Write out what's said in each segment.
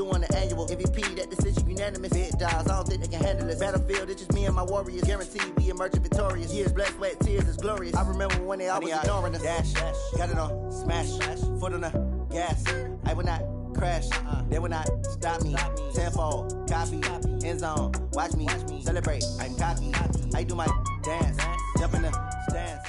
doing the annual MVP. That decision unanimous. Big dogs, I don't think they can handle this. Battlefield, it's just me and my warriors. Guaranteed we emerging victorious. Years, blood, sweat, tears is glorious. I remember when they always ignoring us. Dash, got it on, smash, foot on the gas. I will not crash, they will not stop me. Tenfold, copy, end zone, watch me celebrate. I'm cocky, I do my dance, jump in the stands.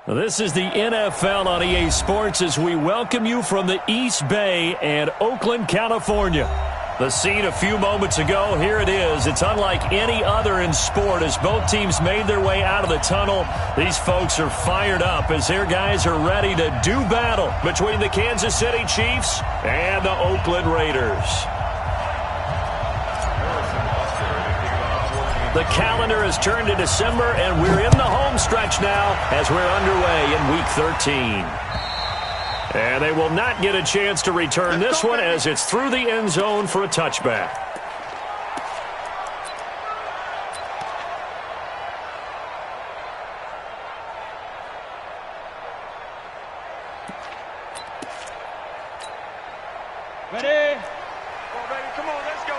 This is the NFL on EA Sports as we welcome you from the East Bay and Oakland, California. The scene a few moments ago, here it is. It's unlike any other in sport as both teams made their way out of the tunnel. These folks are fired up as their guys are ready to do battle between the Kansas City Chiefs and the Oakland Raiders. The calendar has turned to December, and we're in the home stretch now as we're underway in Week 13. And they will not get a chance to return this one as it's through the end zone for a touchback. Ready? Come on, baby. Come on, let's go.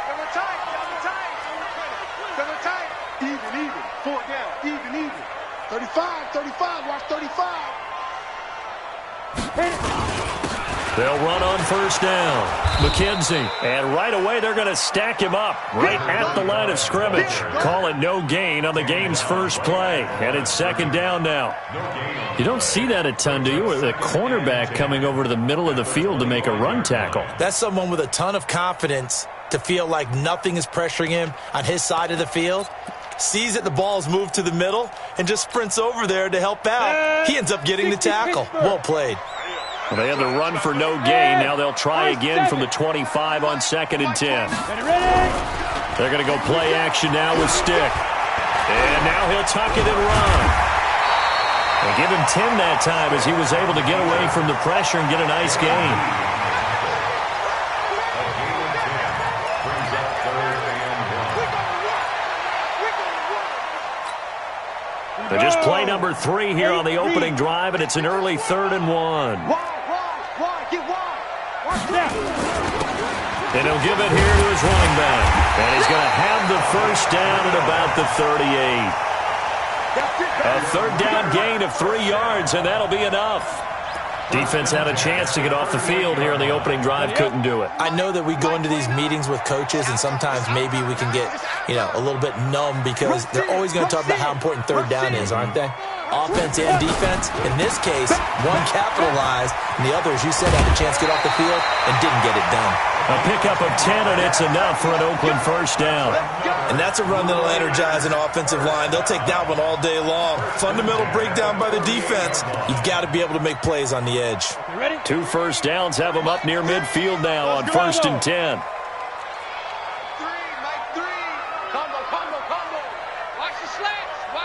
Double tight. Double tight. Even. 4 down. Even. 35. Watch 35. They'll run on first down. McKenzie. And right away, they're going to stack him up right at the line of scrimmage. Call it no gain on the game's first play. And it's second down now. You don't see that a ton, do you? With a cornerback coming over to the middle of the field to make a run tackle. That's someone with a ton of confidence to feel like nothing is pressuring him on his side of the field. Sees that the ball's moved to the middle and just sprints over there to help out. He ends up getting the tackle. Well played. Well, they had the run for no gain. Now they'll try again from the 25 on 2nd and 10. They're going to go play action now with Stick. And now he'll tuck it and run. They give him 10 that time as he was able to get away from the pressure and get a nice gain. They just play number 3 here on the opening drive, and it's an early 3rd and 1. And he'll give it here to his running back. And he's going to have the first down at about the 38. A 3rd down gain of 3 yards, and that'll be enough. Defense had a chance to get off the field here in the opening drive, couldn't do it. I know that we go into these meetings with coaches, and sometimes maybe we can get, a little bit numb because they're always going to talk about how important 3rd down is, aren't they? Offense and defense. In this case, one capitalized, and the other, as you said, had a chance to get off the field and didn't get it done. A pickup of 10, and it's enough for an Oakland first down. And that's a run that'll energize an offensive line. They'll take that one all day long. Fundamental breakdown by the defense. You've got to be able to make plays on the edge. 2 first downs have them up near midfield now on 1st and 10.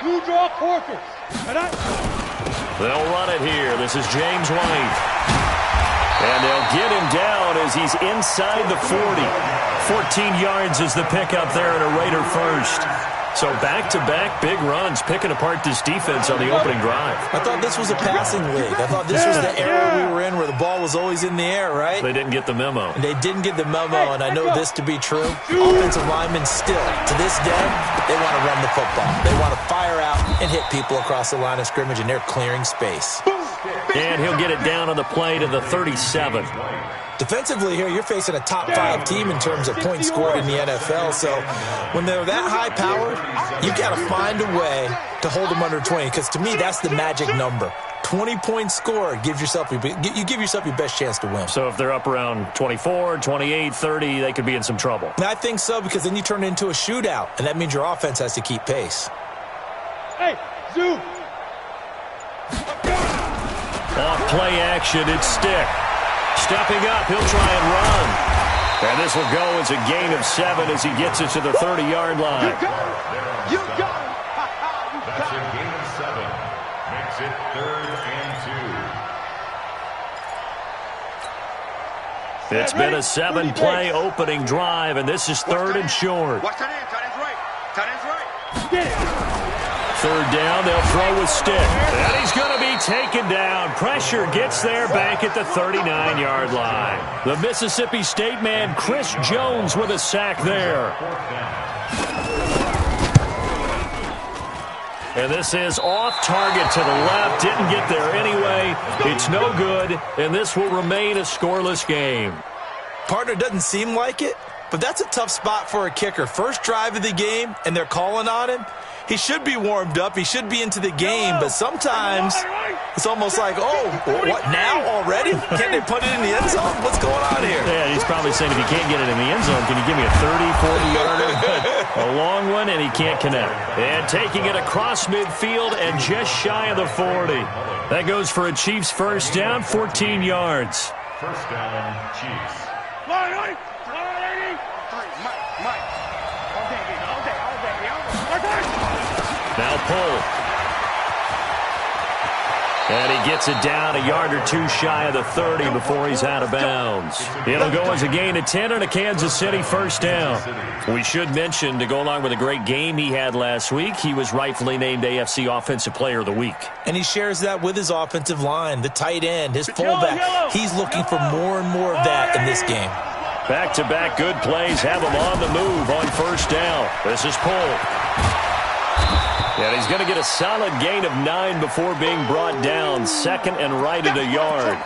Blue draw quarters. They'll run it here. This is James White. And they'll get him down as he's inside the 40. 14 yards is the pickup there and a Raider first. So back-to-back big runs, picking apart this defense on the opening drive. I thought this was a passing league. I thought this was the era we were in where the ball was always in the air, right? They didn't get the memo. They didn't get the memo, and I know this to be true. Offensive linemen still, to this day, they want to run the football. They want to fire out and hit people across the line of scrimmage, and they're clearing space. And he'll get it down on the play to the 37. Defensively here, you're facing a top 5 team in terms of points scored in the NFL. So when they're that high powered, you've got to find a way to hold them under 20. Because to me, that's the magic number. 20 points scored, you give yourself your best chance to win. So if they're up around 24, 28, 30, they could be in some trouble. And I think so, because then you turn it into a shootout, and that means your offense has to keep pace. Hey, zoom. Off play action, it's Stick. Stepping up, he'll try and run. And this will go as a gain of 7 as he gets it to the 30-yard line. You got it. That's a gain of 7. Makes it 3rd and 2. It's been a 7-play opening drive, and this is 3rd and short. Watch that in. Tight end's right. Tight end's right. Get it. third down, they'll throw with stick. And he's going to be taken down. Pressure gets there back at the 39-yard line. The Mississippi State man, Chris Jones, with a sack there. And this is off target to the left. Didn't get there anyway. It's no good, and this will remain a scoreless game. Partner, doesn't seem like it, but that's a tough spot for a kicker. First drive of the game, and they're calling on him. He should be warmed up. He should be into the game, but sometimes it's almost like, oh, what, now already? Can't they put it in the end zone? What's going on here? Yeah, he's probably saying if you can't get it in the end zone, can you give me a 30, 40-yarder? A long one, and he can't connect. And taking it across midfield and just shy of the 40. That goes for a Chiefs first down, 14 yards. First down, Chiefs. Now pull. And he gets it down a yard or two shy of the 30 before he's out of bounds. It'll go as a gain of 10 and a Kansas City first down. We should mention, to go along with a great game he had last week, he was rightfully named AFC Offensive Player of the Week. And he shares that with his offensive line, the tight end, his fullback. He's looking for more and more of that in this game. Back-to-back good plays have him on the move on first down. This is pulled. And he's going to get a solid gain of 9 before being brought down. Second and right at a yard.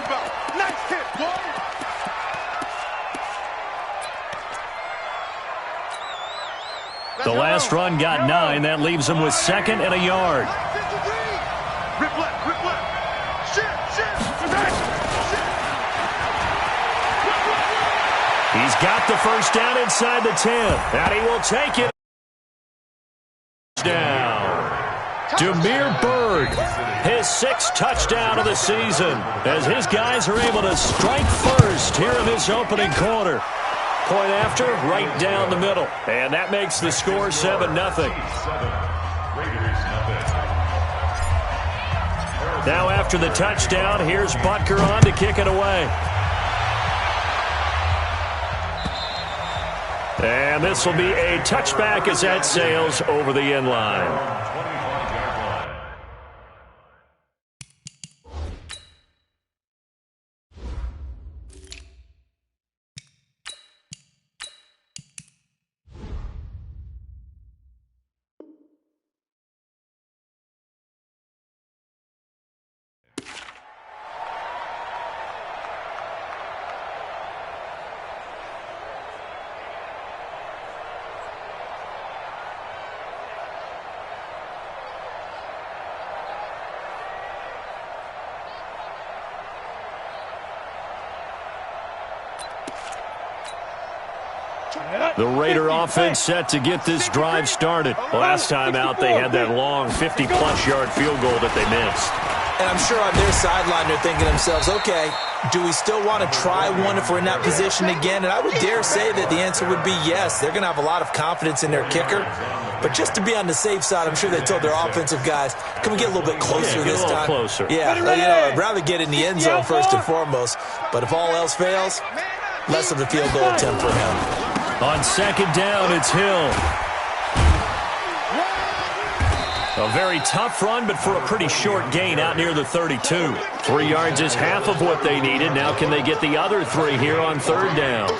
The last run got 9. That leaves him with second and a yard. He's got the first down inside the 10. And he will take it down. Demir Bird, his 6th touchdown of the season, as his guys are able to strike first here in this opening quarter. Point after, right down the middle. And that makes the score 7-0. Now after the touchdown, here's Butker on to kick it away. And this will be a touchback as that sails over the end line. The Raider offense set to get this drive started. Last time out, they had that long 50-plus yard field goal that they missed. And I'm sure on their sideline they're thinking to themselves, okay, do we still want to try one if we're in that position again? And I would dare say that the answer would be yes. They're going to have a lot of confidence in their kicker. But just to be on the safe side, I'm sure they told their offensive guys, can we get a little bit closer this time? Closer. Yeah, I'd rather get in the end zone first and foremost. But if all else fails, less of a field goal attempt for him. On second down, it's Hill. A very tough run, but for a pretty short gain out near the 32. 3 yards is half of what they needed. Now can they get the other 3 here on third down?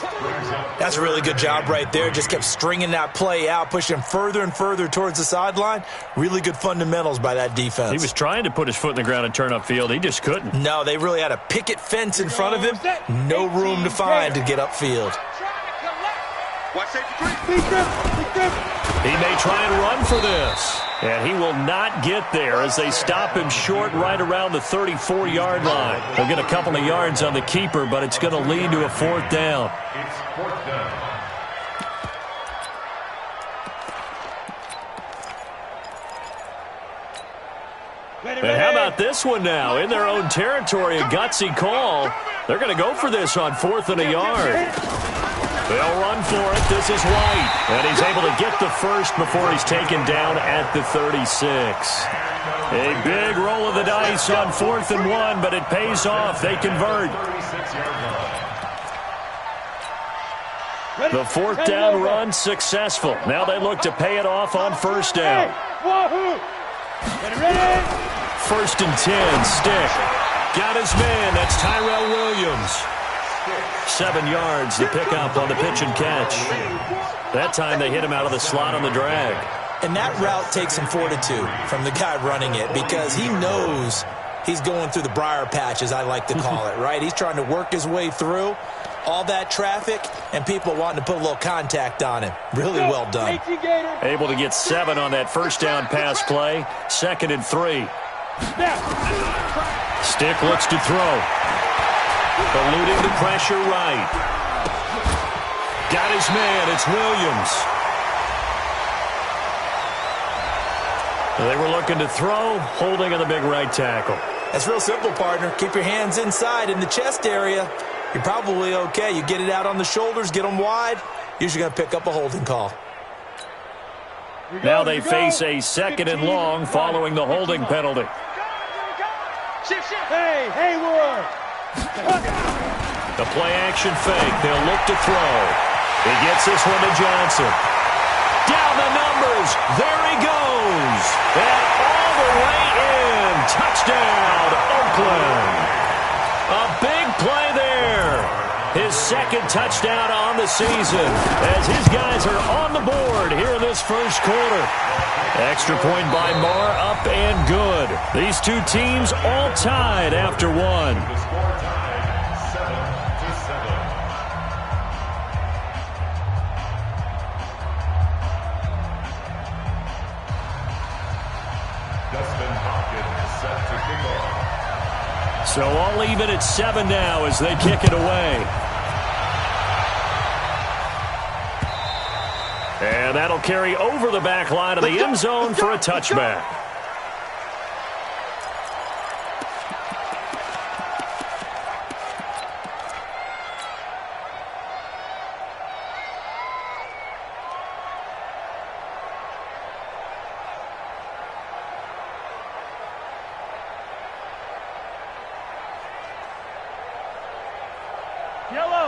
That's a really good job right there. Just kept stringing that play out, pushing further and further towards the sideline. Really good fundamentals by that defense. He was trying to put his foot in the ground and turn upfield. He just couldn't. No, they really had a picket fence in front of him. No room to find to get upfield. He may try and run for this. And he will not get there as they stop him short right around the 34-yard line. They'll get a couple of yards on the keeper, but it's going to lead to a fourth down. It's fourth down. And how about this one now? In their own territory, a gutsy call. They're going to go for this on 4th and a yard. They'll run for it. This is White. And he's able to get the first before he's taken down at the 36. A big roll of the dice on 4th and 1, but it pays off. They convert. The fourth down run successful. Now they look to pay it off on first down. First and 10, Stick. Got his man, that's Tyrell Williams. 7 yards, the pickup on the pitch and catch. That time they hit him out of the slot on the drag. And that route takes some fortitude from the guy running it because he knows he's going through the briar patch, as I like to call it, right? He's trying to work his way through all that traffic and people wanting to put a little contact on him. Really well done. Able to get 7 on that first down pass play. 2nd and 3. Stick looks to throw. Eluding the pressure right. Got his man. It's Williams. They were looking to throw, holding on the big right tackle. That's real simple, partner. Keep your hands inside in the chest area. You're probably okay. You get it out on the shoulders, get them wide. Usually going to pick up a holding call. Now they face a 2nd and long following the holding penalty. Hey, Haywood! The play action fake. They'll look to throw. He gets this one to Johnson. Down the numbers. There he goes. And all the way in. Touchdown, Oakland. A big play there. His 2nd touchdown on the season as his guys are on the board here in this first quarter. Extra point by Marr, up and good. These two teams all tied after one. The score tied 7-7. Dustin Hopkins set to kick off. So all even at 7 now as they kick it away. And that'll carry over the back line of the end zone for a touchback.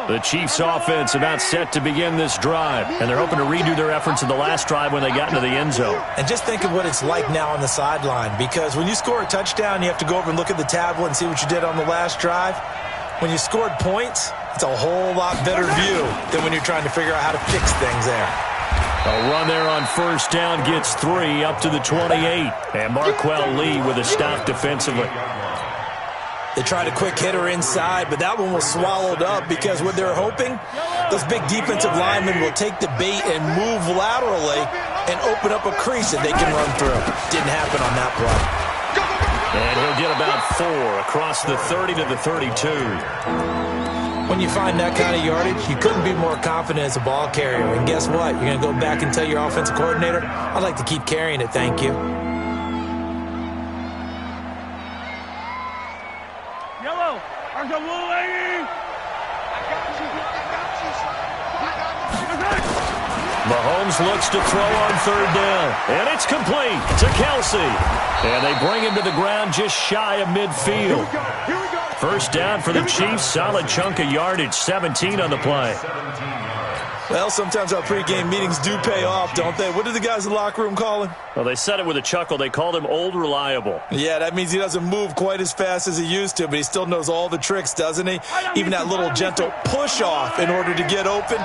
The Chiefs offense about set to begin this drive, and they're hoping to redo their efforts in the last drive when they got into the end zone. And just think of what it's like now on the sideline, because when you score a touchdown, you have to go over and look at the tablet and see what you did on the last drive. When you scored points, it's a whole lot better view than when you're trying to figure out how to fix things there. A run there on first down gets 3 up to the 28, and Marquell Lee with a stop defensively. They tried a quick hitter inside, but that one was swallowed up because what they're hoping, those big defensive linemen will take the bait and move laterally and open up a crease that they can run through. Didn't happen on that play. And he'll get about 4 across the 30 to the 32. When you find that kind of yardage, you couldn't be more confident as a ball carrier. And guess what? You're going to go back and tell your offensive coordinator, I'd like to keep carrying it, thank you. Mahomes looks to throw on 3rd down, and it's complete to Kelsey. And they bring him to the ground just shy of midfield. First down for the Chiefs, solid chunk of yardage, 17 on the play. Well, sometimes our pregame meetings do pay off, don't they? What did the guys in the locker room call him? Well, they said it with a chuckle. They called him Old Reliable. Yeah, that means he doesn't move quite as fast as he used to, but he still knows all the tricks, doesn't he? Even that little gentle push-off in order to get open,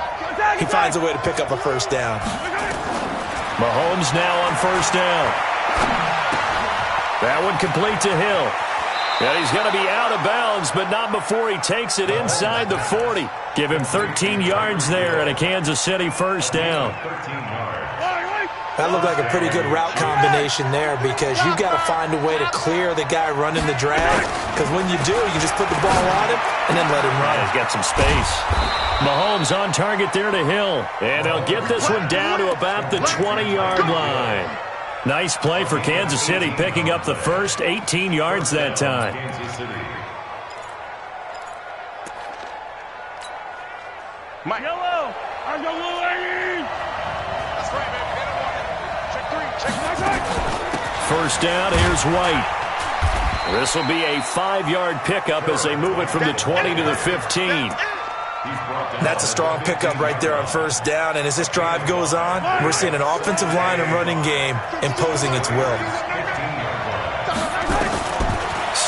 he finds a way to pick up a first down. Mahomes now on first down. That one complete to Hill. And he's going to be out of bounds, but not before he takes it inside the 40. Give him 13 yards there and a Kansas City first down. That looked like a pretty good route combination there because you've got to find a way to clear the guy running the drag, because when you do, you just put the ball on him and then let him run. He's got some space. Mahomes on target there to Hill, and they'll get this one down to about the 20-yard line. Nice play for Kansas City, picking up the first, 18 yards that time. Mike. Yellow. I go Lane. That's right, man. Hit him on it. Check 3. Check 3. First down, here's White. This will be a 5-yard pickup as they move it from the 20 to the 15. That's a strong pickup right there on first down, and as this drive goes on, we're seeing an offensive line and running game imposing its will.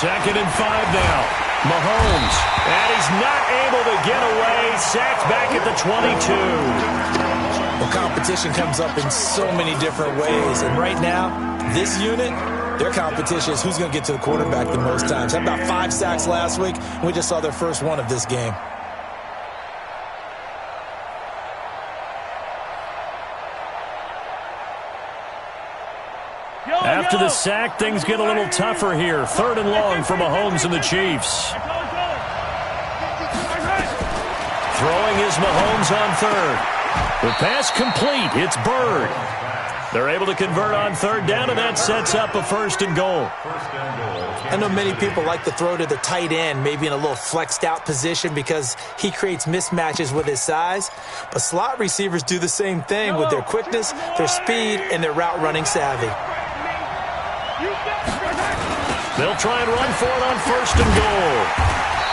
2nd and 5 now. Mahomes, and he's not able to get away. Sacked back at the 22. Well, competition comes up in so many different ways, and right now, this unit, their competition is who's going to get to the quarterback the most times. Had about 5 sacks last week, and we just saw their first one of this game. After the sack, things get a little tougher here. 3rd and long for Mahomes and the Chiefs. Throwing is Mahomes on 3rd. The pass complete. It's Bird. They're able to convert on 3rd down, and that sets up a 1st and goal. I know many people like to throw to the tight end, maybe in a little flexed out position because he creates mismatches with his size. But slot receivers do the same thing with their quickness, their speed, and their route running savvy. They'll try and run for it on 1st and goal.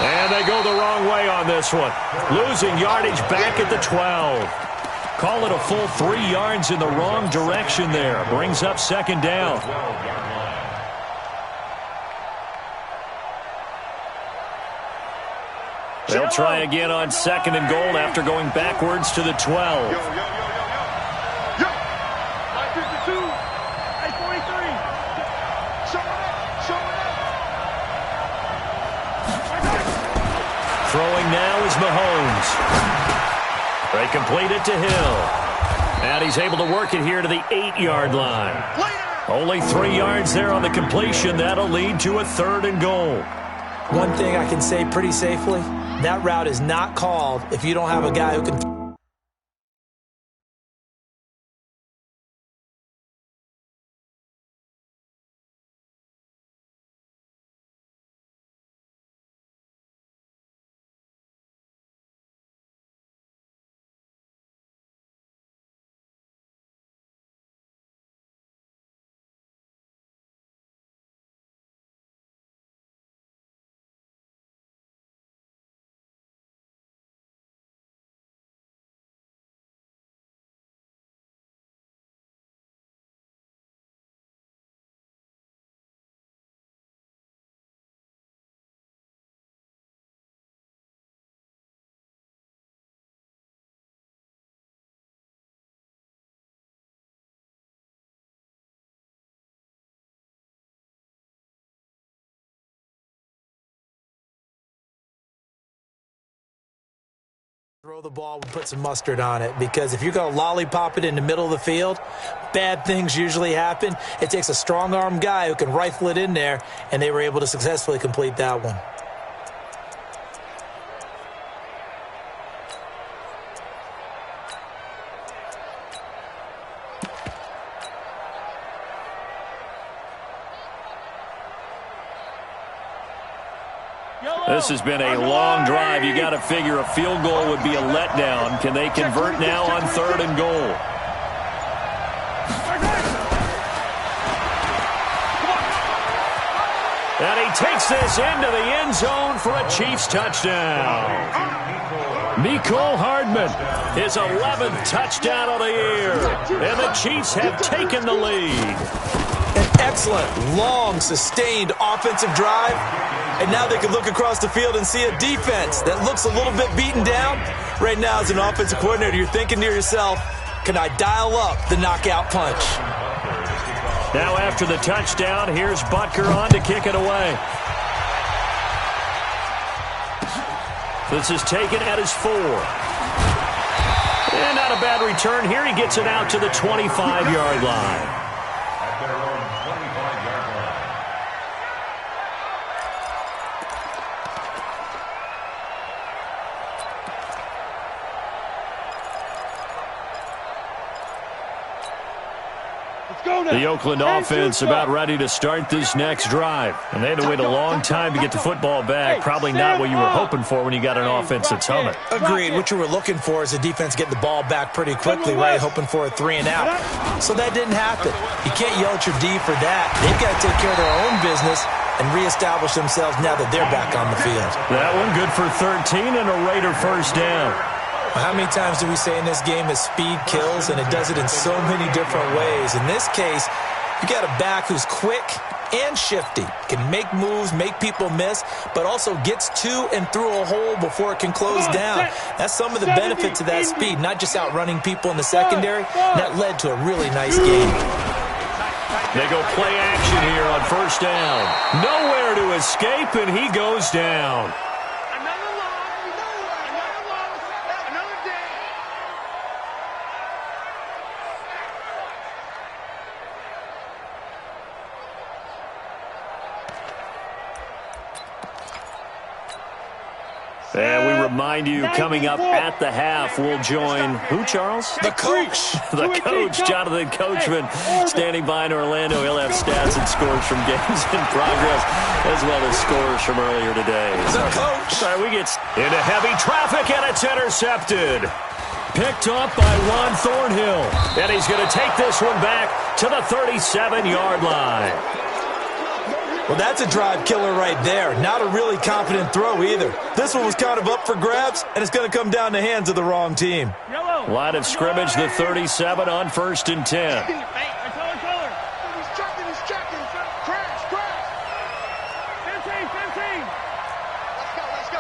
And they go the wrong way on this one. Losing yardage back at the 12. Call it a full 3 yards in the wrong direction there. Brings up 2nd down. They'll try again on 2nd and goal after going backwards to the 12. Throwing now is Mahomes. They complete it to Hill. And he's able to work it here to the 8-yard line. Only 3 yards there on the completion. That'll lead to a 3rd and goal. One thing I can say pretty safely, that route is not called if you don't have a guy who can... Throw the ball and put some mustard on it, because if you're going to lollipop it in the middle of the field, bad things usually happen. It takes a strong-arm guy who can rifle it in there, and they were able to successfully complete that one. This has been a long drive. You got to figure a field goal would be a letdown. Can they convert now on 3rd and goal? And he takes this into the end zone for a Chiefs touchdown. Mecole Hardman, his 11th touchdown of the year. And the Chiefs have taken the lead. An excellent, long, sustained offensive drive. And now they can look across the field and see a defense that looks a little bit beaten down. Right now, as an offensive coordinator, you're thinking to yourself, can I dial up the knockout punch? Now after the touchdown, here's Butker on to kick it away. This is taken at his 4. And not a bad return here. He gets it out to the 25-yard line. The Oakland offense about ready to start this next drive. And they had to wait a long time to get the football back. Probably not what you were hoping for when you got an offense that's humming. Agreed. What you were looking for is the defense getting the ball back pretty quickly, right? Hoping for a 3 and out. So that didn't happen. You can't yell at your D for that. They've got to take care of their own business and reestablish themselves now that they're back on the field. That one good for 13 and a Raider first down. How many times do we say in this game that speed kills, and it does it in so many different ways? In this case, you got a back who's quick, and shifty. Can make moves, make people miss, but also gets to and through a hole before it can close down. That's some of the benefits of that speed, not just outrunning people in the secondary. That led to a really nice game. They go play action here on first down. Nowhere to escape, and he goes down. And we remind you, coming up at the half, we'll join who, Charles? The coach. The coach, Jonathan Coachman, standing by in Orlando. He'll have stats and scores from games in progress, as well as scores from earlier today. The coach. Sorry, we get into heavy traffic, and it's intercepted. Picked up by Juan Thornhill. And he's going to take this one back to the 37-yard line. Well, that's a drive killer right there. Not a really confident throw either. This one was kind of up for grabs, and it's going to come down in the hands of the wrong team. Line of scrimmage, the 37 on 1st and 10. He's checking. Crash. 15. Let's go.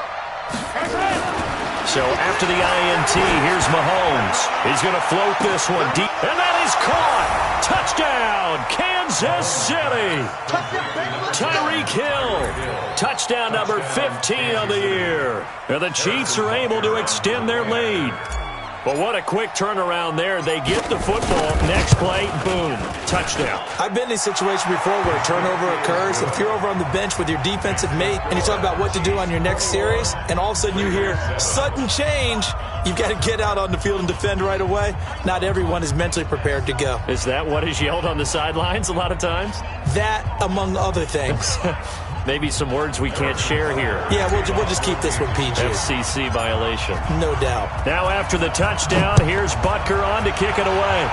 So after the INT, here's Mahomes. He's going to float this one deep, and that is caught. Touchdown, Kansas City. Tyreek Hill. Touchdown number 15 of the year. And the Chiefs are able to extend their lead. But what a quick turnaround there. They get the football. Next play, boom, touchdown. I've been in a situation before where a turnover occurs. If you're over on the bench with your defensive mate and you talk about what to do on your next series, and all of a sudden you hear sudden change, you've got to get out on the field and defend right away. Not everyone is mentally prepared to go. Is that what is yelled on the sidelines a lot of times? That, among other things. Maybe some words we can't share here. Yeah, we'll just keep this one PG. FCC violation. No doubt. Now after the touchdown, here's Butker on to kick it away.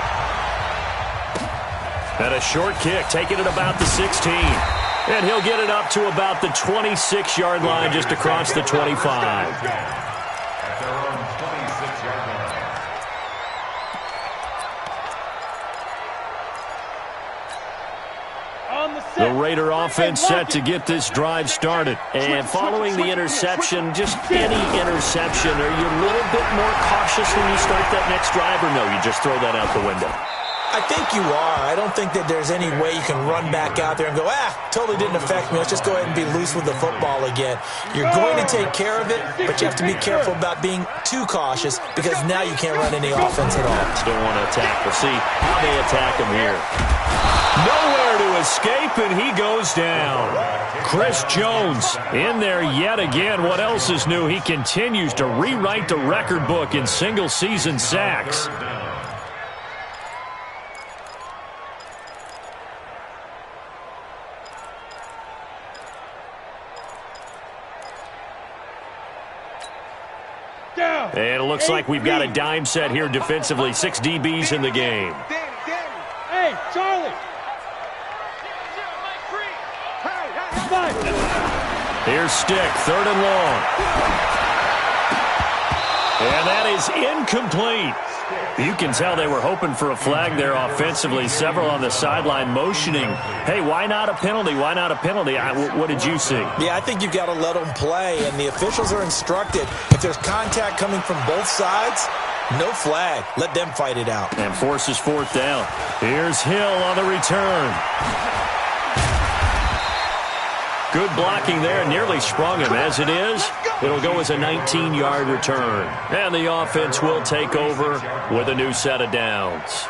And a short kick, taking it about the 16. And he'll get it up to about the 26-yard line, just across the 25. The Raider offense set to get this drive started. And following the interception, just any interception, are you a little bit more cautious when you start that next drive, or no, you just throw that out the window? I think you are. I don't think that there's any way you can run back out there and go, totally didn't affect me. Let's just go ahead and be loose with the football again. You're going to take care of it, but you have to be careful about being too cautious because now you can't run any offense at all. Still want to attack. We'll see how they attack him here. Nowhere to escape, and he goes down. Chris Jones in there yet again. What else is new? He continues to rewrite the record book in single-season sacks. And it looks like we've got a dime set here defensively. 6 DBs in the game. Hey, Charlie. Here's Stick, 3rd and long. And that is incomplete. You can tell they were hoping for a flag there offensively. Several on the sideline motioning. Hey, why not a penalty? Why not a penalty? What did you see? Yeah, I think you've got to let them play, and the officials are instructed. If there's contact coming from both sides, no flag. Let them fight it out. And forces 4th down. Here's Hill on the return. Good blocking there, nearly sprung him. As it is, it'll go as a 19-yard return. And the offense will take over with a new set of downs.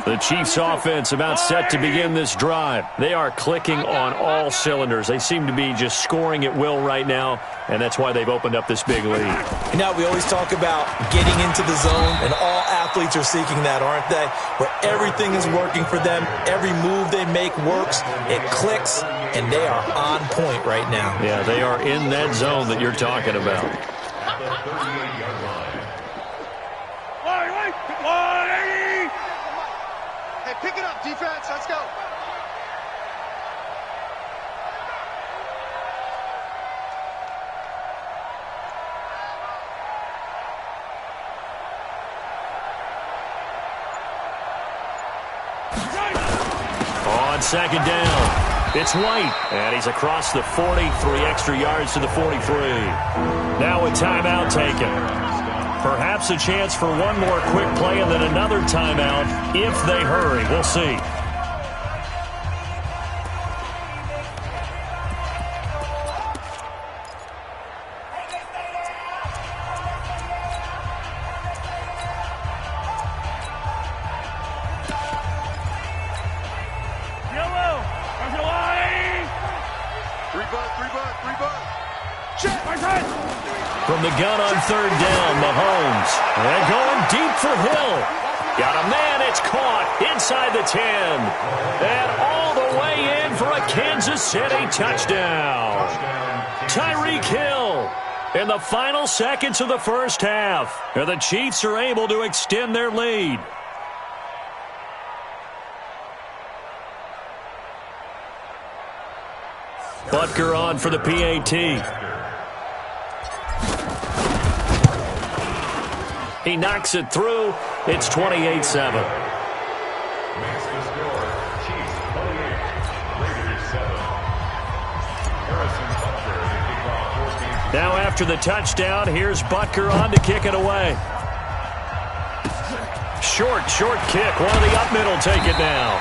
The Chiefs offense about set to begin this drive. They are clicking on all cylinders. They seem to be just scoring at will right now, and that's why they've opened up this big lead. You know, we always talk about getting into the zone, and all athletes are seeking that, aren't they? Where everything is working for them. Every move they make works. It clicks, and they are on point right now. Yeah, they are in that zone that you're talking about. Pick it up, defense. Let's go. second down. It's White, and he's across the 40, 3 extra yards to the 43. Now a timeout taken. Perhaps a chance for one more quick play and then another timeout if they hurry. We'll see. From the gun on third down, Mahomes. And going deep for Hill. Got a man, it's caught inside the 10. And all the way in for a Kansas City touchdown. Tyreek Hill in the final seconds of the first half. And the Chiefs are able to extend their lead. Butker on for the PAT. He knocks it through. It's 28-7. Makes the score. Chiefs 28, Raiders 7. Harrison Butker to kick off 14. Now after the touchdown, here's Butker on to kick it away. Short kick. One of the up middle take it now.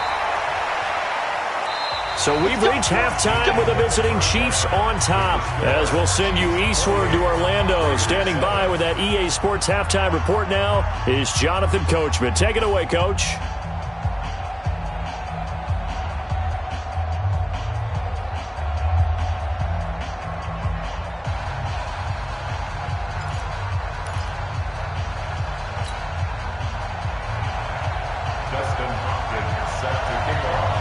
So we've reached halftime with the visiting Chiefs on top. As we'll send you eastward to Orlando. Standing by with that EA Sports halftime report now is Jonathan Coachman. Take it away, Coach. Justin Hopkins set to kick off.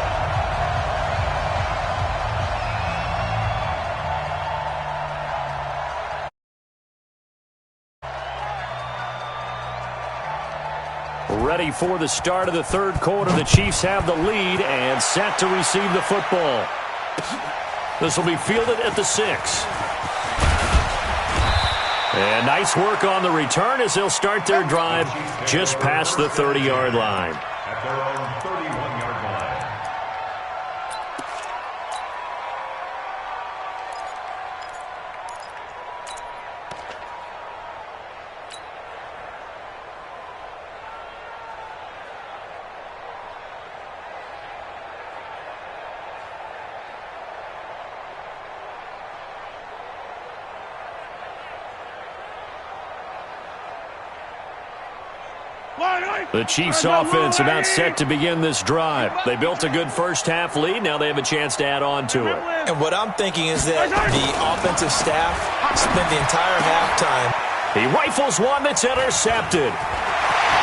Ready for the start of the third quarter. The Chiefs have the lead and set to receive the football. This will be fielded at the 6. And nice work on the return as they'll start their drive just past the 30-yard line. At their own 31-yard line. The Chiefs offense about set to begin this drive. They built a good first-half lead. Now they have a chance to add on to it. And what I'm thinking is that the offensive staff spent the entire halftime. He rifles one that's intercepted.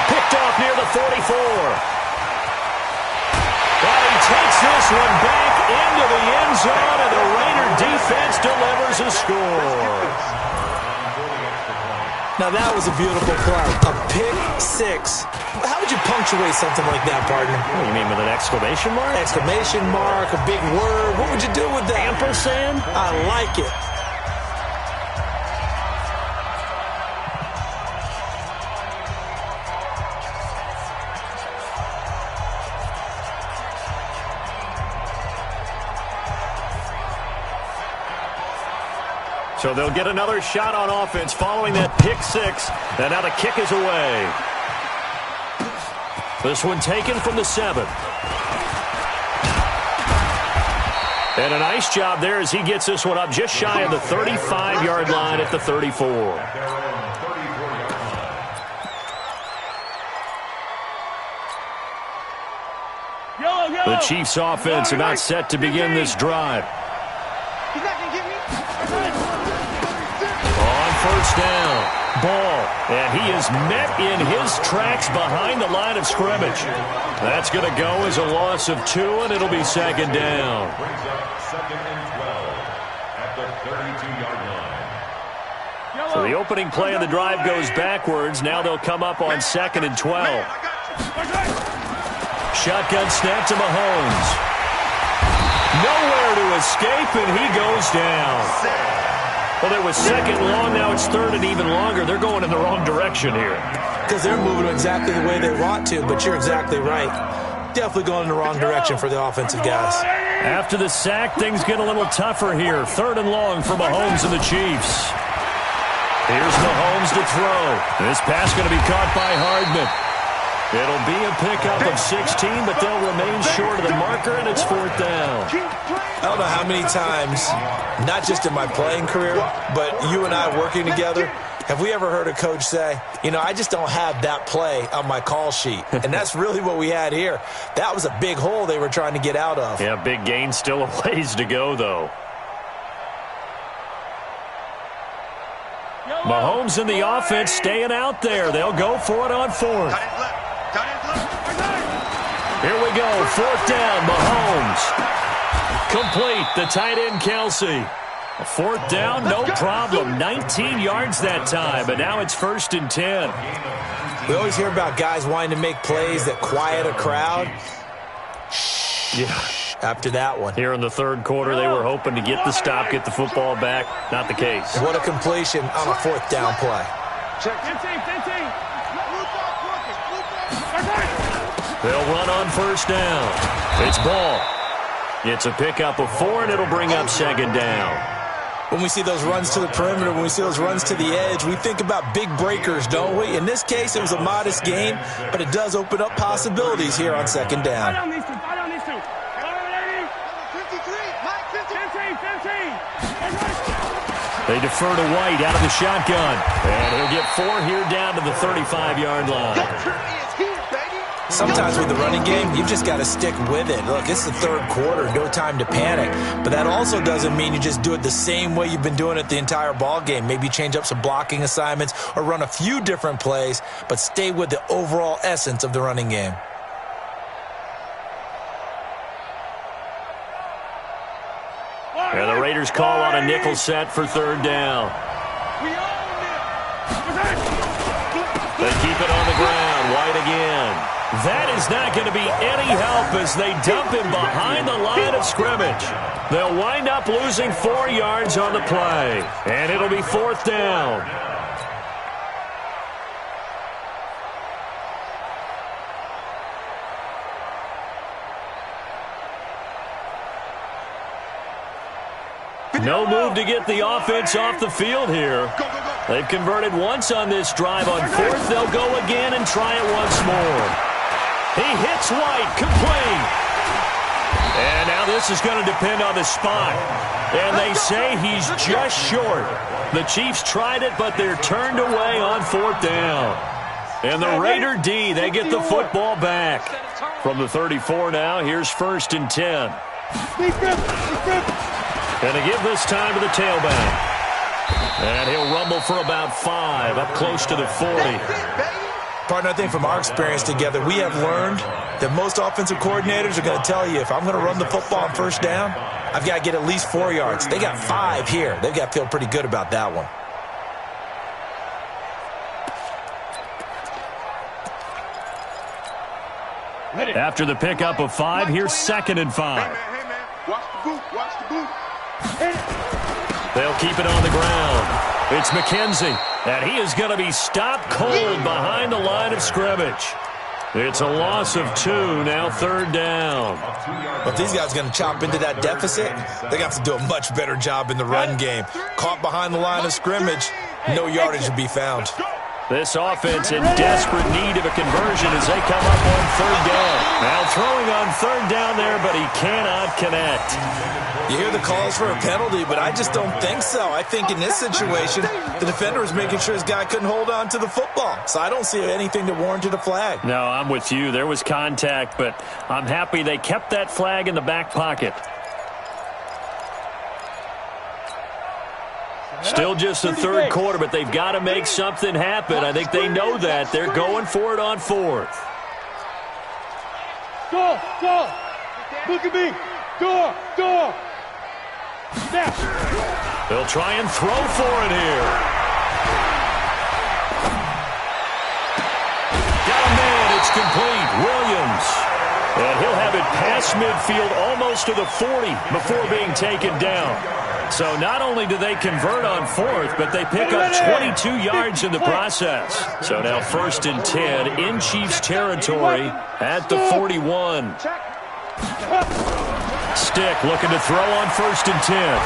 Picked off near the 44. But he takes this one back into the end zone, and the Raider defense delivers a score. Now, that was a beautiful play. A pick 6. How would you punctuate something like that, partner? What, you mean with an exclamation mark? Exclamation mark, a big word. What would you do with that? Ampersand? I like it. So they'll get another shot on offense following that pick 6. And now the kick is away. This one taken from the 7. And a nice job there as he gets this one up just shy of the 35-yard line at the 34. The Chiefs offense about set to begin this drive. On first down, Ball, and he is met in his tracks behind the line of scrimmage. That's going to go as a loss of 2, and it'll be second down. Brings up 2nd and 12 at the 32-yard line. So the opening play of the drive goes backwards. Now they'll come up on 2nd and 12. Shotgun snap to Mahomes. Nowhere to escape, and he goes down. Well, it was second long. Now it's third and even longer. They're going in the wrong direction here. Because they're moving exactly the way they want to, but you're exactly right. definitely going in the wrong direction for the offensive guys. After the sack, things get a little tougher here. 3rd and long for Mahomes and the Chiefs. Here's Mahomes to throw. This pass going to be caught by Hardman. It'll be a pickup of 16, but they'll remain short of the marker, and it's 4th down. I don't know how many times, not just in my playing career, but you and I working together, have we ever heard a coach say, you know, I just don't have that play on my call sheet. And that's really what we had here. That was a big hole they were trying to get out of. Yeah, big gain, still a ways to go, though. Mahomes and the offense staying out there. They'll go for it on 4th. Here we go, 4th down, Mahomes. Complete, the tight end, Kelsey. A 4th down, no problem. 19 yards that time, but now it's 1st and 10. We always hear about guys wanting to make plays that quiet a crowd. Yeah. After that one. Here in the 3rd quarter, they were hoping to get the stop, get the football back. Not the case. What a completion on a 4th down play. They'll run on 1st down. It's ball. It's a pickup of 4, and it'll bring up 2nd down. When we see those runs to the perimeter, when we see those runs to the edge, we think about big breakers, don't we? In this case, it was a modest gain, but it does open up possibilities here on 2nd down. They defer to White out of the shotgun. And he'll get 4 here down to the 35-yard line. Sometimes with the running game, you've just got to stick with it. Look, it's the 3rd quarter, no time to panic. But that also doesn't mean you just do it the same way you've been doing it the entire ball game. Maybe change up some blocking assignments or run a few different plays, but stay with the overall essence of the running game. And the Raiders call on a nickel set for 3rd down. They keep it on the ground. White again. That is not going to be any help as they dump him behind the line of scrimmage. They'll wind up losing 4 yards on the play. And it'll be 4th down. No move to get the offense off the field here. They've converted once on this drive. On 4th, they'll go again and try it once more. He hits White, complete. And now this is going to depend on the spot. And they say he's just short. The Chiefs tried it, but they're turned away on 4th down. And the Raider D, they get the football back. From the 34 now, here's 1st and 10. Going to give this time to the tailback. And he'll rumble for about 5, up close to the 40. Partner, I think from our experience together, we have learned that most offensive coordinators are going to tell you, if I'm going to run the football on 1st down, I've got to get at least 4 yards. They got 5 here. They've got to feel pretty good about that one. After the pickup of 5, here's 2nd and 5. Hey, man. Watch the boot. Watch the boot. They'll keep it on the ground. It's McKenzie, and he is going to be stopped cold behind the line of scrimmage. It's a loss of 2, now 3rd down. If these guys are going to chop into that deficit, they got to do a much better job in the run game. Caught behind the line of scrimmage, no yardage to be found. This offense in desperate need of a conversion as they come up on 3rd down. Now throwing on 3rd down there, but he cannot connect. You hear the calls for a penalty, but I just don't think so. I think in this situation, the defender was making sure his guy couldn't hold on to the football. So I don't see anything that warranted a flag. No, I'm with you. There was contact, but I'm happy they kept that flag in the back pocket. Still just the 3rd quarter, but they've got to make something happen. I think they know that. They're going for it on 4th. Go. Look at me. Go. Now. They'll try and throw for it here. Got a man. It's complete. Williams. And he'll have it across midfield almost to the 40 before being taken down. So not only do they convert on fourth, but they pick up 22 yards in the process. So now 1st and 10 in Chiefs territory at the 41. Stick looking to throw on 1st and 10.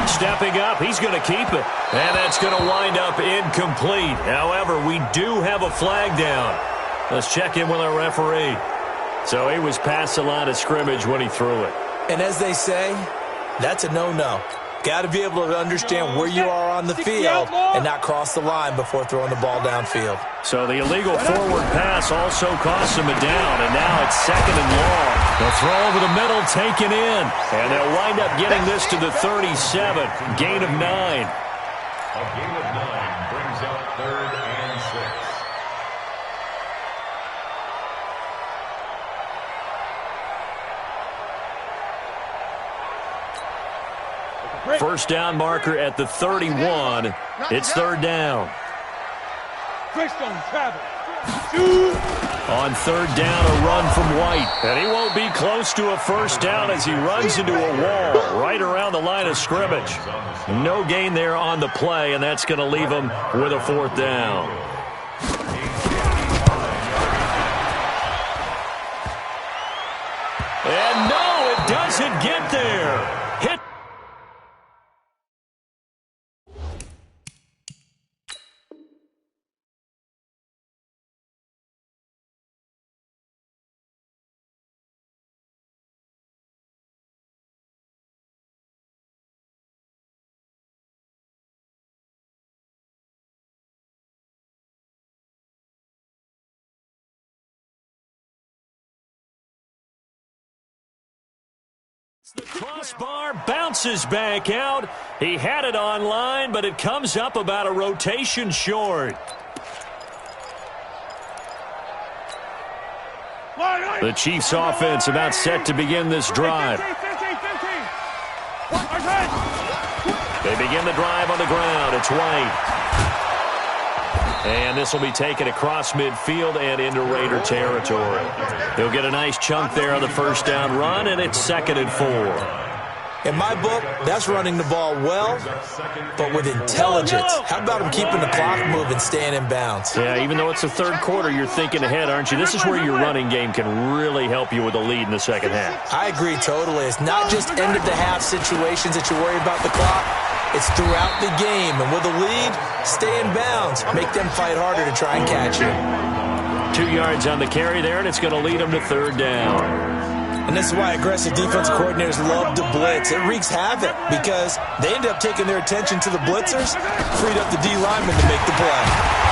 Stepping up, he's going to keep it. And that's going to wind up incomplete. However, we do have a flag down. Let's check in with our referee. So he was past the line of scrimmage when he threw it. And as they say, that's a no-no. Got to be able to understand where you are on the field and not cross the line before throwing the ball downfield. So the illegal forward pass also cost him a down, and now it's 2nd and long. The throw over the middle taken in, and they'll wind up getting this to the 37, gain of 9. A gain of 9 brings up 3rd and 6. First down marker at the 31. It's 3rd down. On 3rd down, a run from White. And he won't be close to a first down as he runs into a wall right around the line of scrimmage. No gain there on the play, and that's going to leave him with a 4th down. And no, it doesn't get there. Hit. The crossbar bounces back out. He had it online, but it comes up about a rotation short. The Chiefs offense about set to begin this drive. They begin the drive on the ground. It's White. And this will be taken across midfield and into Raider territory. He'll get a nice chunk there on the first down run, and it's 2nd and 4. In my book, that's running the ball well, but with intelligence. How about him keeping the clock moving, staying in bounds? Yeah, even though it's the 3rd quarter, you're thinking ahead, aren't you? This is where your running game can really help you with a lead in the second half. I agree totally. It's not just end-of-the-half situations that you worry about the clock. It's throughout the game. And with a lead, stay in bounds. Make them fight harder to try and catch you. 2 yards on the carry there, and it's going to lead them to 3rd down. And this is why aggressive defense coordinators love to blitz. It wreaks havoc because they end up taking their attention to the blitzers, freed up the D lineman to make the play.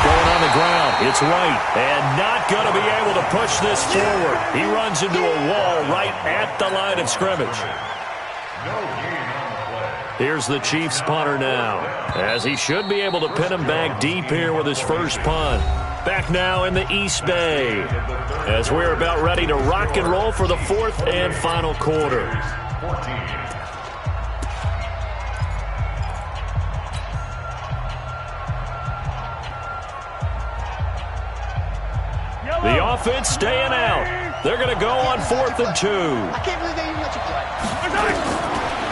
Going on the ground, it's White, and not going to be able to push this forward. He runs into a wall right at the line of scrimmage. Here's the Chiefs punter now, as he should be able to pin him back deep here with his first punt. Back now in the East Bay, as we're about ready to rock and roll for the 4th and final quarter. The offense staying out. They're going to go on 4th and 2. I can't believe they even let you play.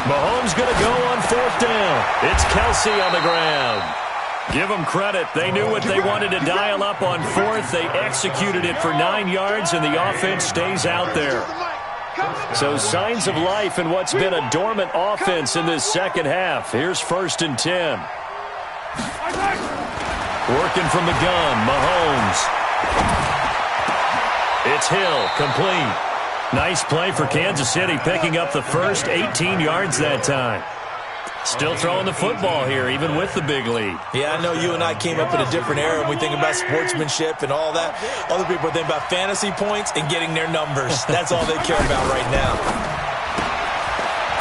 Mahomes going to go on 4th down. It's Kelsey on the ground. Give them credit. They knew what they wanted to dial up on 4th. They executed it for 9 yards, and the offense stays out there. So signs of life in what's been a dormant offense in this second half. Here's 1st and 10. Working from the gun, Mahomes. It's Hill, complete. Nice play for Kansas City, picking up the first 18 yards that time. Still throwing the football here, even with the big lead. Yeah, I know you and I came up in a different era, and we think about sportsmanship and all that. Other people think about fantasy points and getting their numbers. That's all they care about right now.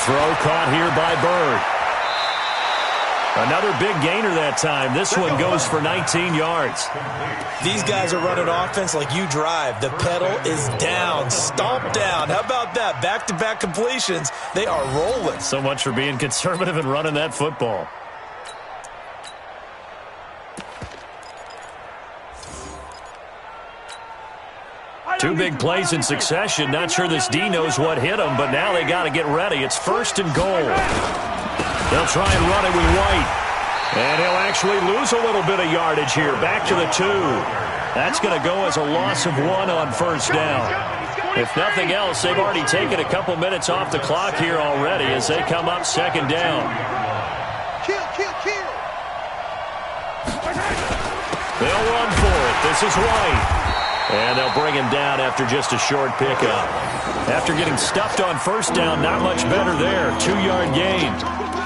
Throw caught here by Bird. Another big gainer that time. This one goes for 19 yards. These guys are running offense like you drive. The pedal is down, stomp down. How about that? Back-to-back completions. They are rolling. So much for being conservative and running that football. Two big plays in succession. Not sure this D knows what hit him, but now they got to get ready. It's 1st and goal. They'll try and run it with White. And he'll actually lose a little bit of yardage here. Back to the 2. That's going to go as a loss of 1 on 1st down. If nothing else, they've already taken a couple minutes off the clock here already as they come up 2nd down. They'll run for it. This is White. And they'll bring him down after just a short pickup. After getting stuffed on 1st down, not much better there. 2-yard gain.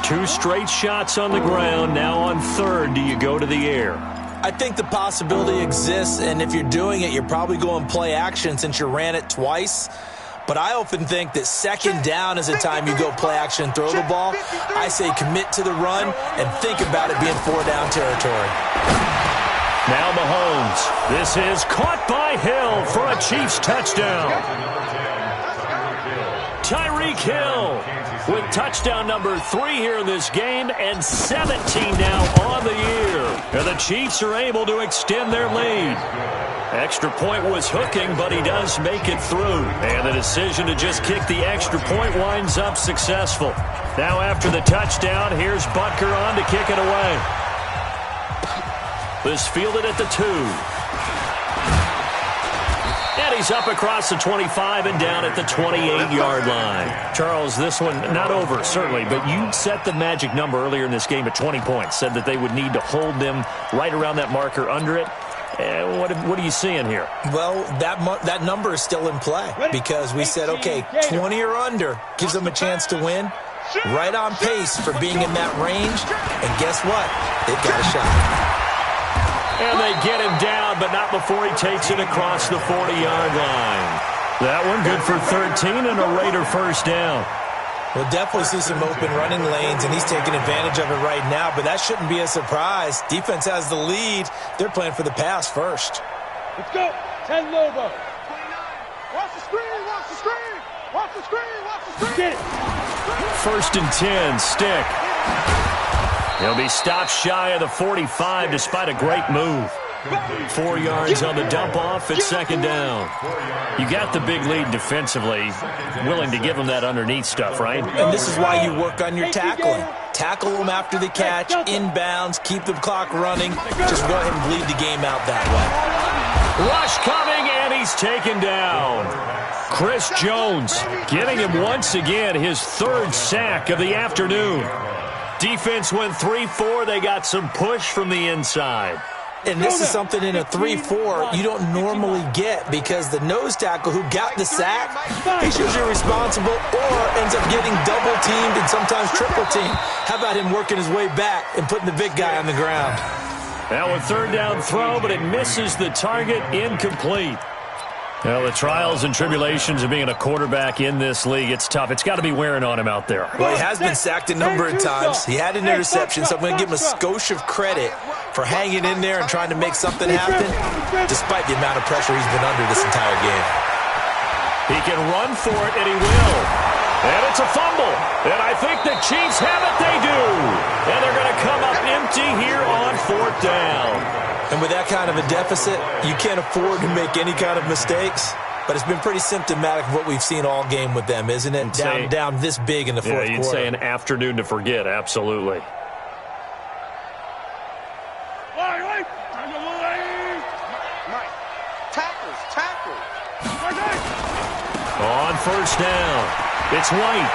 2 straight shots on the ground. Now on 3rd, do you go to the air? I think the possibility exists, and if you're doing it, you're probably going play action since you ran it twice. But I often think that 2nd down is the time you go play action and throw the ball. I say commit to the run and think about it being 4-down territory. Now Mahomes. This is caught by Hill for a Chiefs touchdown. Tyreek Hill with touchdown number 3 here in this game and 17 now on the year. And the Chiefs are able to extend their lead. Extra point was hooking, but he does make it through. And the decision to just kick the extra point winds up successful. Now after the touchdown, here's Butker on to kick it away. This fielded at the 2. And he's up across the 25 and down at the 28-yard line. Charles, this one not over, certainly, but you set the magic number earlier in this game at 20 points. Said that they would need to hold them right around that marker under it. What are you seeing here? Well, that number is still in play because we said, okay, 20 or under gives them a chance to win. Right on pace for being in that range. And guess what? They've got a shot. And they get him down, but not before he takes it across the 40-yard line. That one good for 13 and a Raider 1st down. We'll definitely see some open running lanes, and he's taking advantage of it right now, but that shouldn't be a surprise. Defense has the lead. They're playing for the pass first. Let's go. 10 Lobo. Watch the screen, watch the screen. Watch the screen, watch the screen. 1st and 10, Stick. He'll be stopped shy of the 45 despite a great move. 4 yards on the dump-off at 2nd down. You got the big lead defensively. Willing to give them that underneath stuff, right? And this is why you work on your tackling. Tackle them after the catch, inbounds, keep the clock running. Just go ahead and bleed the game out that way. Rush coming, and he's taken down. Chris Jones getting him once again his 3rd sack of the afternoon. Defense went 3-4. They got some push from the inside. And this is something in a 3-4 you don't normally get because the nose tackle who got the sack, he's usually responsible or ends up getting double-teamed and sometimes triple-teamed. How about him working his way back and putting the big guy on the ground? Now a 3rd down throw, but it misses the target, incomplete. Well, the trials and tribulations of being a quarterback in this league, it's tough. It's got to be wearing on him out there. Well, he has been sacked a number of times. He had an interception, so I'm going to give him a skosh of credit for hanging in there and trying to make something happen, despite the amount of pressure he's been under this entire game. He can run for it, and he will. And it's a fumble. And I think the Chiefs have it. They do. And they're going to come up empty here on 4th down. And with that kind of a deficit, you can't afford to make any kind of mistakes. But it's been pretty symptomatic of what we've seen all game with them, isn't it? Down this big in the 4th quarter. Yeah, you'd say an afternoon to forget, absolutely. On 1st down, it's White.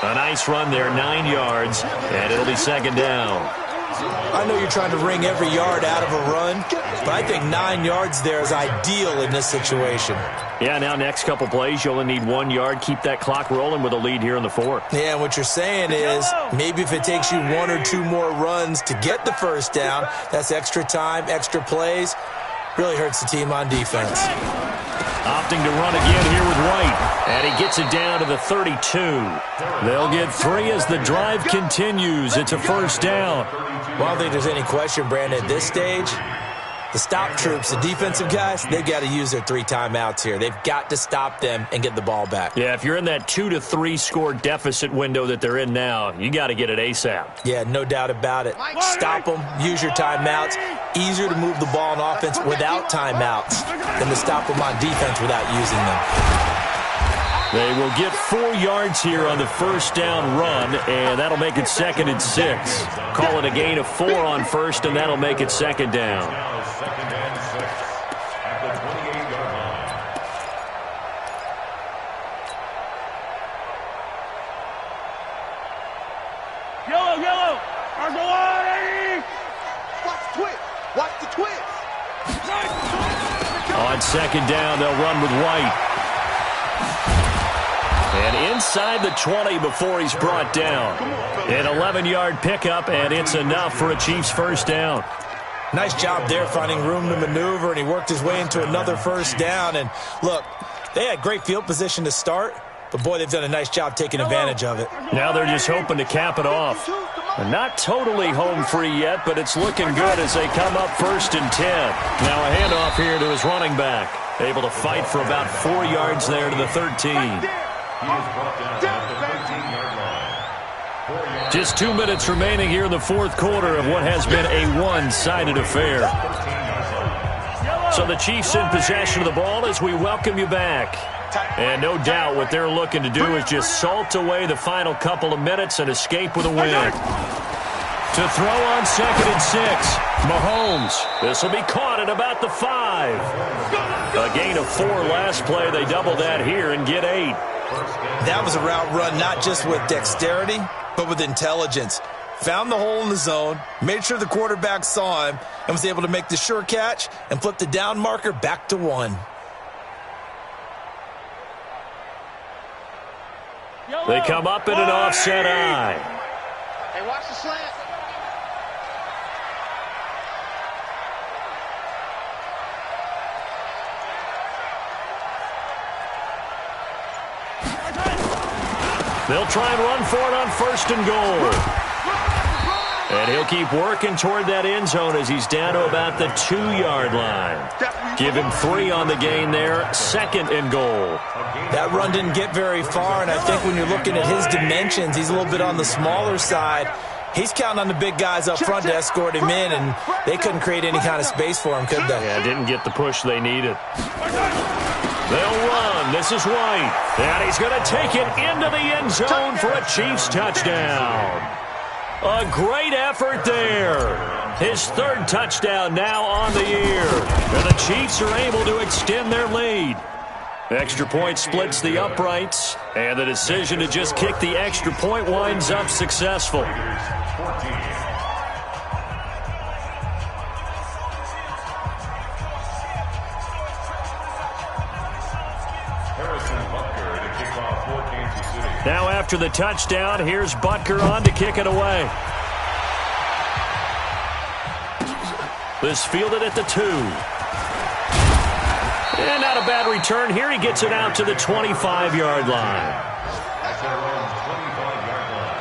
A nice run there, 9 yards, and it'll be 2nd down. I know you're trying to wring every yard out of a run, but I think 9 yards there is ideal in this situation. Yeah, now next couple plays, you only need 1 yard. Keep that clock rolling with a lead here in the 4th. Yeah, and what you're saying is maybe if it takes you 1 or 2 more runs to get the 1st down, that's extra time, extra plays. Really hurts the team on defense. Opting to run again here with White. And he gets it down to the 32. They'll get 3 as the drive continues. It's a 1st down. Well, I don't think there's any question, Brandon, at this stage, the stop troops, the defensive guys, they've got to use their 3 timeouts here. They've got to stop them and get the ball back. Yeah, if you're in that 2 to 3 score deficit window that they're in now, you got to get it ASAP. Yeah, no doubt about it. Stop them, use your timeouts, easier to move the ball on offense without timeouts than to stop them on defense without using them. They will get 4 yards here on the first down run, and that'll make it 2nd and 6. Call it a gain of 4 on first, and that'll make it 2nd down. Now 2nd and 6 at the 28-yard line. Yellow. Watch the twist. Watch the twist. On 2nd down, they'll run with White. And inside the 20 before he's brought down. An 11-yard pickup, and it's enough for a Chiefs first down. Nice job there finding room to maneuver, and he worked his way into another first down. And look, they had great field position to start, but boy, they've done a nice job taking advantage of it. Now they're just hoping to cap it off. Not totally home free yet, but it's looking good as they come up 1st and 10. Now a handoff here to his running back. Able to fight for about 4 yards there to the 13. He is brought down at the 13-yard line. 4 yards. Just 2 minutes remaining here in the 4th quarter of what has been a one-sided affair. So the Chiefs in possession of the ball as we welcome you back. And no doubt what they're looking to do is just salt away the final couple of minutes and escape with a win. To throw on 2nd and 6, Mahomes. This will be caught at about the 5. A gain of 4 last play. They double that here and get 8. That was a route run not just with dexterity, but with intelligence. Found the hole in the zone, made sure the quarterback saw him, and was able to make the sure catch and flip the down marker back to 1. They come up in an offset eye. Hey, watch the slant. They'll try and run for it on 1st and goal. And he'll keep working toward that end zone as he's down to about the 2-yard line. Give him 3 on the gain there, 2nd and goal. That run didn't get very far, and I think when you're looking at his dimensions, he's a little bit on the smaller side. He's counting on the big guys up front to escort him in, and they couldn't create any kind of space for him, could they? Yeah, didn't get the push they needed. They'll run. This is White. And he's going to take it into the end zone for a Chiefs touchdown. A great effort there. His 3rd touchdown now on the year. And the Chiefs are able to extend their lead. Extra point splits the uprights. And the decision to just kick the extra point winds up successful. Now after the touchdown, here's Butker on to kick it away. This fielded at the 2. And not a bad return here. He gets it out to the 25-yard line. That's their own 25-yard line.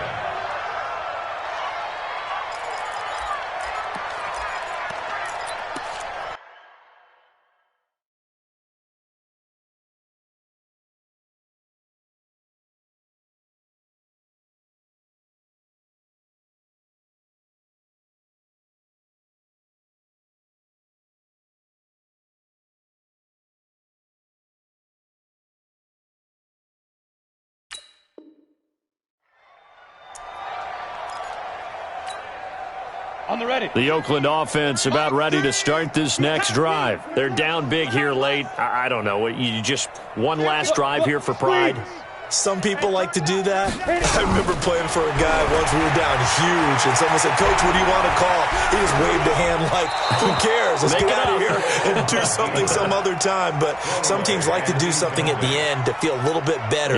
On the ready. The Oakland offense about ready to start this next drive. They're down big here late. I don't know. You just one last drive here for pride? Some people like to do that. I remember playing for a guy once. We were down huge, and someone said, "Coach, what do you want to call?" He just waved a hand like, "Who cares? Let's get out of here and do something some other time." But some teams like to do something at the end to feel a little bit better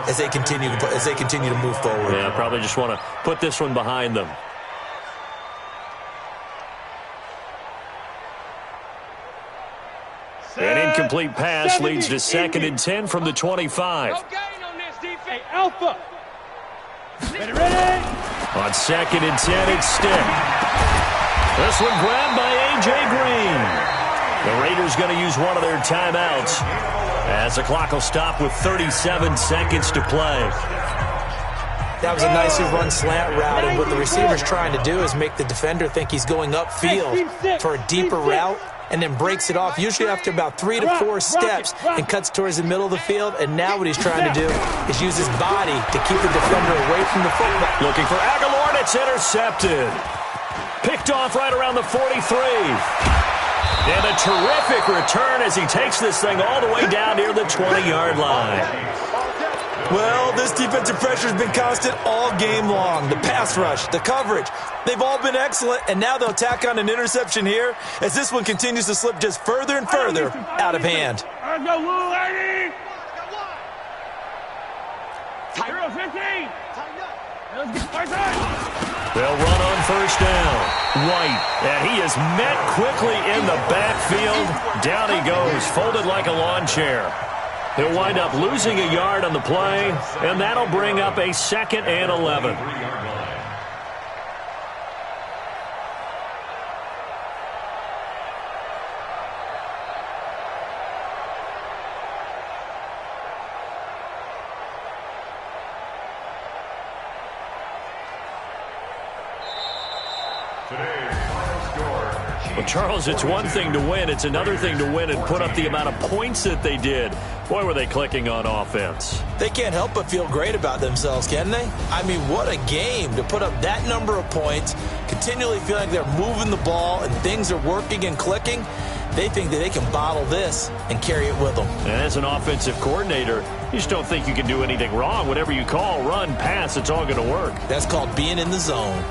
as they continue to move forward. Yeah, probably just want to put this one behind them. An incomplete pass leads to 2nd and 10 from the 25. No gain on this defense. Hey, Alpha. Ready? On 2nd and 10, it's Stick. This one grabbed by A.J. Green. The Raiders going to use one of their timeouts as the clock will stop with 37 seconds to play. That was a nicely run slant route, and what the receiver's trying to do is make the defender think he's going upfield for a deeper route, and then breaks it off, usually after about 3 to 4 steps, and cuts towards the middle of the field. And now what he's trying to do is use his body to keep the defender away from the football. Looking for Aguilar, and it's intercepted. Picked off right around the 43. And a terrific return as he takes this thing all the way down near the 20-yard line. Well, this defensive pressure has been constant all game long. The pass rush, the coverage, they've all been excellent, and now they'll tack on an interception here as this one continues to slip just further and further out of hand. They'll run on first down. White, and he is met quickly in the backfield. Down he goes, folded like a lawn chair. He'll wind up losing a yard on the play, and that'll bring up a 2nd and 11. Well, Charles, it's one thing to win. It's another thing to win and put up the amount of points that they did. Boy, were they clicking on offense. They can't help but feel great about themselves, can they? I mean, what a game to put up that number of points, continually feel like they're moving the ball and things are working and clicking. They think that they can bottle this and carry it with them. And as an offensive coordinator, you just don't think you can do anything wrong. Whatever you call, run, pass, it's all going to work. That's called being in the zone.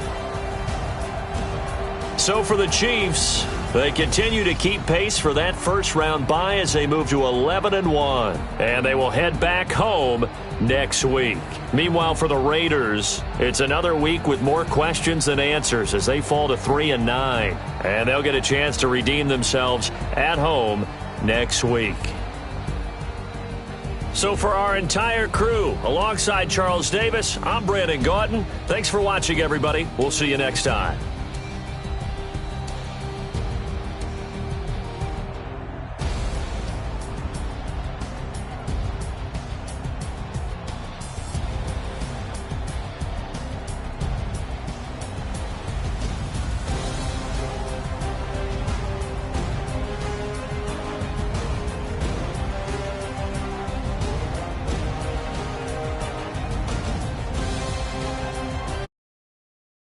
So for the Chiefs, they continue to keep pace for that first-round bye as they move to 11-1. And they will head back home next week. Meanwhile, for the Raiders, it's another week with more questions than answers as they fall to 3-9. And they'll get a chance to redeem themselves at home next week. So for our entire crew, alongside Charles Davis, I'm Brandon Gautin. Thanks for watching, everybody. We'll see you next time.